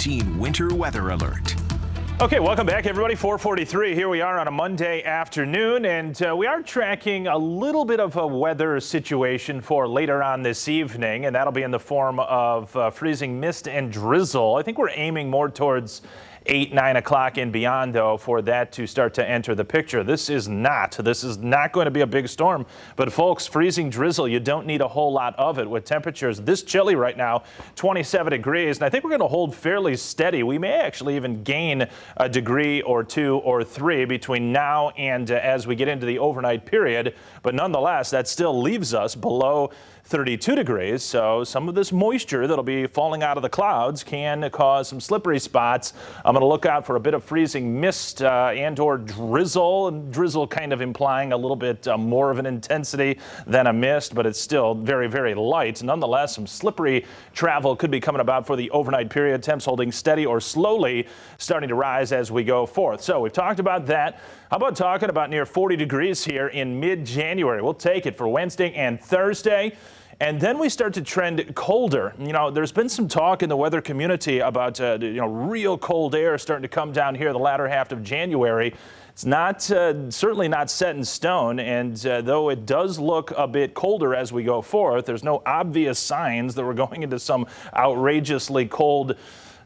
2019 winter weather alert. Okay, welcome back, everybody. 4:43. Here we are on a Monday afternoon, and we are tracking a little bit of a weather situation for later on this evening, and that'll be in the form of freezing mist and drizzle. I think we're aiming more towards 8, 9 o'clock and beyond, though, for that to start to enter the picture. This is not going to be a big storm, but folks, freezing drizzle, you don't need a whole lot of it with temperatures this chilly right now, 27 degrees, and I think we're going to hold fairly steady. We may actually even gain a degree or 2 or 3 between now and as we get into the overnight period, but nonetheless, that still leaves us below 32 degrees, so some of this moisture that'll be falling out of the clouds can cause some slippery spots. I'm going to look out for a bit of freezing mist and or drizzle, and drizzle kind of implying a little bit more of an intensity than a mist, but it's still very, very light. Nonetheless, some slippery travel could be coming about for the overnight period. Temps holding steady or slowly starting to rise as we go forth. So we've talked about that. How about talking about near 40 degrees here in mid-January? We'll take it for Wednesday and Thursday. And then we start to trend colder. You know, there's been some talk in the weather community about, real cold air starting to come down here the latter half of January. It's not certainly not set in stone, and though it does look a bit colder as we go forth, there's no obvious signs that we're going into some outrageously cold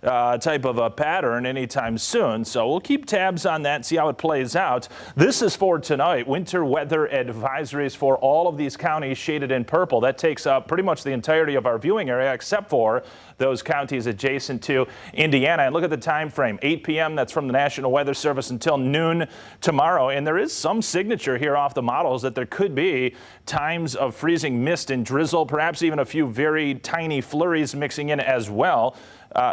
type of a pattern anytime soon. So we'll keep tabs on that, see how it plays out. This is for tonight. Winter weather advisories for all of these counties shaded in purple. That takes up pretty much the entirety of our viewing area except for those counties adjacent to Indiana. And look at the time frame, 8 p.m. That's from the National Weather Service until noon tomorrow. And there is some signature here off the models that there could be times of freezing mist and drizzle, perhaps even a few very tiny flurries mixing in as well.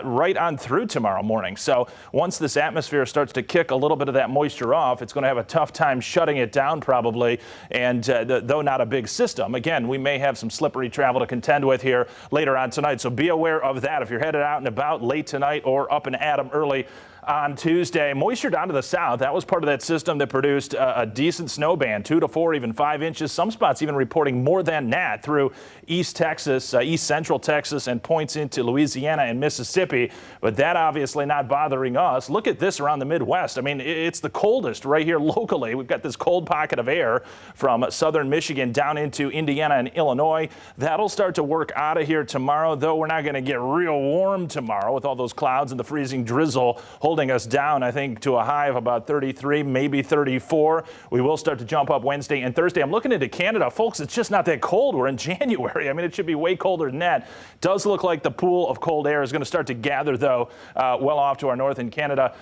Right on through tomorrow morning. So once this atmosphere starts to kick a little bit of that moisture off, it's going to have a tough time shutting it down probably, and though not a big system. Again, we may have some slippery travel to contend with here later on tonight, so be aware of that if you're headed out and about late tonight or up and at 'em early on Tuesday. Moisture down to the south. That was part of that system that produced a decent snow band, 2 to 4, even 5 inches. Some spots even reporting more than that through East Texas, East Central Texas, and points into Louisiana and Mississippi. But that obviously not bothering us. Look at this around the Midwest. I mean, it's the coldest right here locally. We've got this cold pocket of air from southern Michigan down into Indiana and Illinois. That'll start to work out of here tomorrow, though we're not going to get real warm tomorrow with all those clouds and the freezing drizzle holding us down, I think, to a high of about 33, maybe 34. We will start to jump up Wednesday and Thursday. I'm looking into Canada. Folks, it's just not that cold. We're in January. I mean, it should be way colder than that. Does look like the pool of cold air is going to start to gather, though, well off to our north in Canada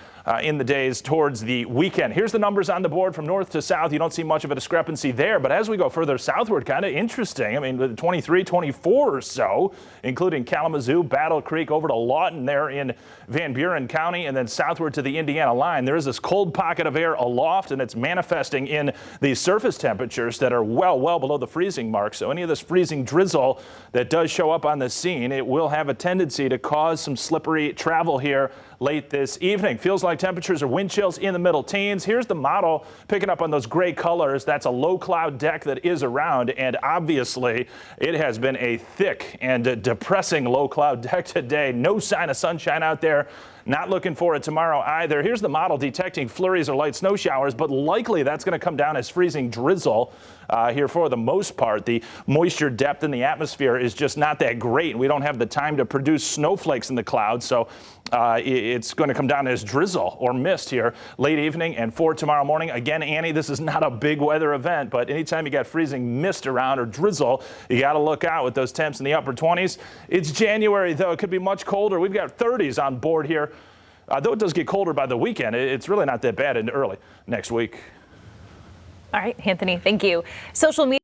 in the days towards the weekend. Here's the numbers on the board from north to south. You don't see much of a discrepancy there, but as we go further southward, kind of interesting. I mean, 23, 24 or so, including Kalamazoo, Battle Creek, over to Lawton there in Van Buren County, and then southward to the Indiana line. There is this cold pocket of air aloft, and it's manifesting in these surface temperatures that are well below the freezing mark. So any of this freezing drizzle that does show up on the scene, it will have a tendency to cause some slippery travel here late this evening. Feels like temperatures are wind chills in the middle teens. Here's the model picking up on those gray colors. That's a low cloud deck that is around, and obviously it has been a thick and depressing low cloud deck today. No sign of sunshine out there. Not looking for it tomorrow either. Here's the model detecting flurries or light snow showers, but likely that's going to come down as freezing drizzle here for the most part. The moisture depth in the atmosphere is just not that great. We don't have the time to produce snowflakes in the clouds, so it's going to come down as drizzle or mist here late evening and for tomorrow morning. Again, Annie, this is not a big weather event, but anytime you got freezing mist around or drizzle, you got to look out with those temps in the upper 20s. It's January, though. It could be much colder. We've got 30s on board here. Though it does get colder by the weekend, it's really not that bad into early next week. All right, Anthony, thank you. Social media.